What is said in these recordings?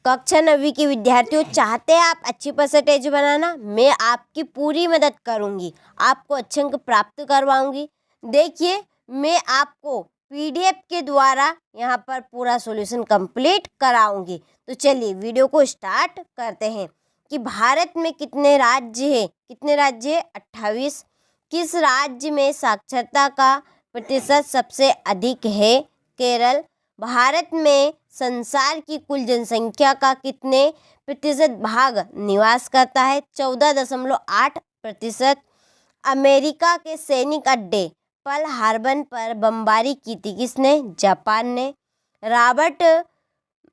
कक्षा 9वीं के विद्यार्थियों, चाहते हैं आप अच्छी परसेंटेज बनाना, मैं आपकी पूरी मदद करूंगी, आपको अच्छे अंक प्राप्त करवाऊंगी। देखिए, मैं आपको पीडीएफ के द्वारा यहाँ पर पूरा सॉल्यूशन कंप्लीट कराऊंगी। तो चलिए वीडियो को स्टार्ट करते हैं कि भारत में कितने राज्य है। 28। किस राज्य में साक्षरता का प्रतिशत सबसे अधिक है? केरल। भारत में संसार की कुल जनसंख्या का कितने प्रतिशत भाग निवास करता है? 14.8%। अमेरिका के सैनिक अड्डे पर्ल हार्बर पर बमबारी की थी किसने? जापान ने। रॉबर्ट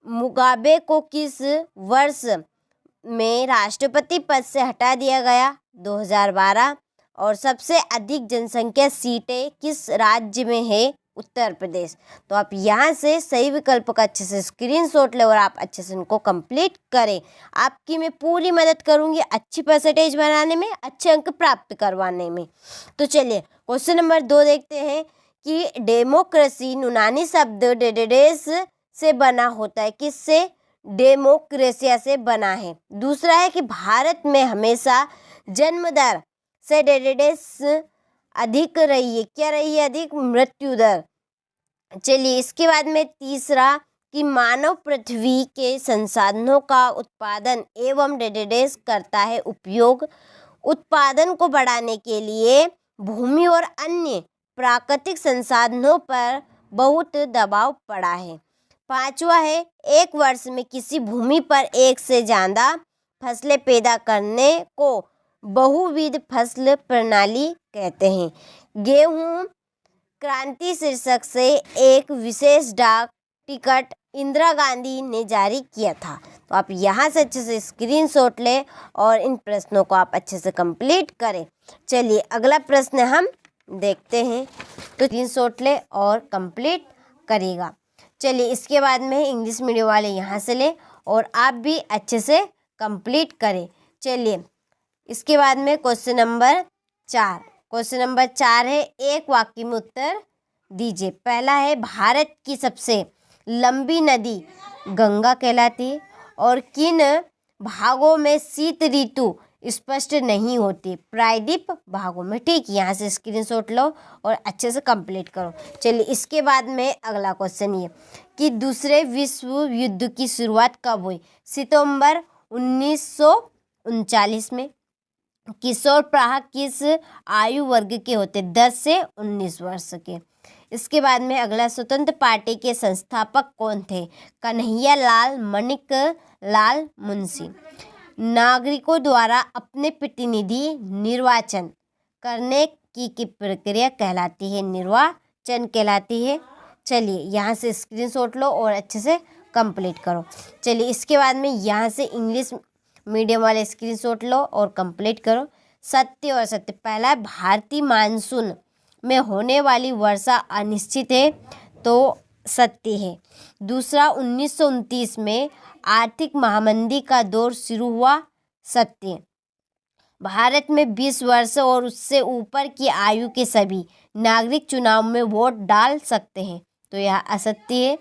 मुगाबे को किस वर्ष में राष्ट्रपति पद से हटा दिया गया? 2012। और सबसे अधिक जनसंख्या सीटें किस राज्य में है? उत्तर प्रदेश। तो आप यहाँ से सही विकल्प का अच्छे से स्क्रीनशॉट ले और आप अच्छे से उनको कंप्लीट करें। आपकी मैं पूरी मदद करूँगी अच्छी परसेंटेज बनाने में, अच्छे अंक प्राप्त करवाने में। तो चलिए क्वेश्चन नंबर 2 देखते हैं कि डेमोक्रेसी यूनानी शब्द डेडेडेस से बना होता है। किससे? डेमोक्रेसिया से बना है। दूसरा है कि भारत में हमेशा जन्म दर से डेडेडेस अधिक रही है। क्या रही है? अधिक। मृत्यु दर। चलिए इसके बाद में तीसरा कि मानव पृथ्वी के संसाधनों का उत्पादन एवं डेडेडेस करता है उपयोग। उत्पादन को बढ़ाने के लिए भूमि और अन्य प्राकृतिक संसाधनों पर बहुत दबाव पड़ा है। पांचवा है एक वर्ष में किसी भूमि पर एक से ज़्यादा फसलें पैदा करने को बहुविध फसल प्रणाली कहते हैं। गेहूं क्रांति शीर्षक से एक विशेष डाक टिकट इंदिरा गांधी ने जारी किया था। तो आप यहाँ से अच्छे से स्क्रीनशॉट लें और इन प्रश्नों को आप अच्छे से कंप्लीट करें। चलिए अगला प्रश्न हम देखते हैं, तो स्क्रीनशॉट लें और कंप्लीट करिएगा। चलिए इसके बाद में इंग्लिश मीडियम वाले यहाँ से लें और आप भी अच्छे से कंप्लीट करें। चलिए इसके बाद में क्वेश्चन नंबर 4। क्वेश्चन नंबर 4 है एक वाक्य में उत्तर दीजिए। पहला है भारत की सबसे लंबी नदी गंगा कहलाती है और किन भागों में शीत ऋतु स्पष्ट नहीं होती? प्रायद्वीप भागों में। ठीक, यहाँ से स्क्रीनशॉट लो और अच्छे से कंप्लीट करो। चलिए इसके बाद में अगला क्वेश्चन ये कि दूसरे विश्व युद्ध की शुरुआत कब हुई? सितंबर 1939 में। किशोर प्राह किस आयु वर्ग के होते? 10 से 19 वर्ष के। इसके बाद में अगला स्वतंत्र पार्टी के संस्थापक कौन थे? कन्हैया लाल माणिक लाल मुंशी। नागरिकों द्वारा अपने प्रतिनिधि निर्वाचन करने की प्रक्रिया कहलाती है? निर्वाचन कहलाती है। चलिए यहाँ से स्क्रीनशॉट लो और अच्छे से कंप्लीट करो। चलिए इसके बाद में यहाँ से इंग्लिश मीडियम वाले स्क्रीनशॉट लो और कंप्लीट करो। सत्य और सत्य। पहला, भारतीय मानसून में होने वाली वर्षा अनिश्चित है, तो सत्य है। दूसरा, 1929 में आर्थिक महामंदी का दौर शुरू हुआ, सत्य। भारत में 20 वर्ष और उससे ऊपर की आयु के सभी नागरिक चुनाव में वोट डाल सकते हैं, तो यह असत्य है।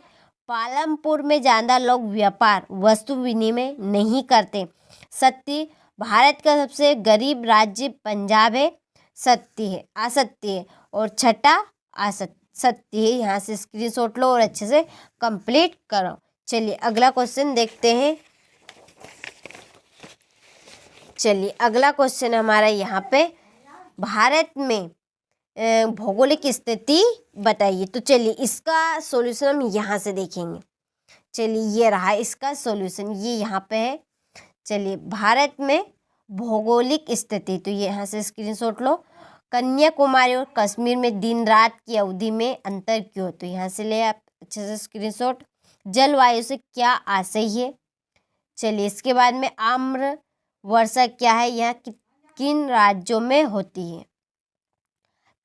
पालमपुर में ज़्यादा लोग व्यापार वस्तु विनिमय नहीं करते, सत्य। भारत का सबसे गरीब राज्य पंजाब है, सत्य है। असत्य है। और छठा सत्य है। यहाँ से स्क्रीनशॉट लो और अच्छे से कंप्लीट करो। चलिए अगला क्वेश्चन देखते हैं। चलिए अगला क्वेश्चन हमारा यहाँ पे भारत में भौगोलिक स्थिति बताइए। तो चलिए इसका सॉल्यूशन हम यहाँ से देखेंगे। चलिए ये रहा इसका सॉल्यूशन, ये यहाँ पे है। चलिए भारत में भौगोलिक स्थिति, तो ये यहाँ से स्क्रीनशॉट लो। कन्याकुमारी और कश्मीर में दिन रात की अवधि में अंतर क्यों? तो यहाँ से ले आप अच्छे से स्क्रीनशॉट। जलवायु से क्या आशय है? चलिए इसके बाद में आम्र वर्षा क्या है, यह किन राज्यों में होती है?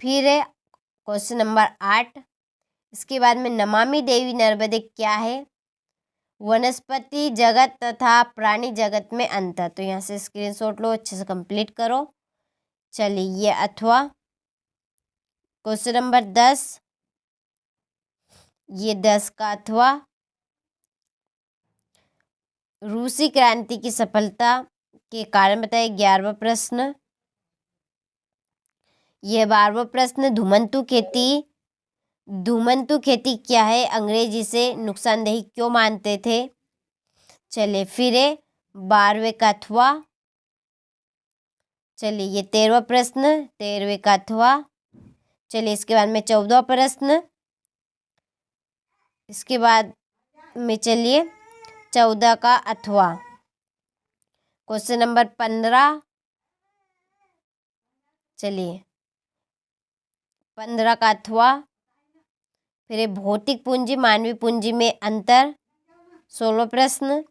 फिर है क्वेश्चन नंबर 8। इसके बाद में नमामि देवी नर्मदे क्या है? वनस्पति जगत तथा प्राणी जगत में अंतर, तो यहाँ से स्क्रीनशॉट लो, अच्छे से कंप्लीट करो। चलिए ये अथवा। क्वेश्चन नंबर 10, ये 10 का अथवा। रूसी क्रांति की सफलता के कारण बताइए। 11वां प्रश्न। यह 12वां प्रश्न। धूमंतु खेती क्या है, अंग्रेज इसे नुकसानदेही क्यों मानते थे। चलिए फिर 12वें का अथवा। चलिए ये 13वां प्रश्न, 13वें का अथवा। चलिए इसके बाद में 14वां प्रश्न। इसके बाद में चलिए 14 का अथवा। Question number 15। चलिए 15 का अथवा। फिर भौतिक पूंजी मानवीय पूंजी में अंतर, 16वां प्रश्न।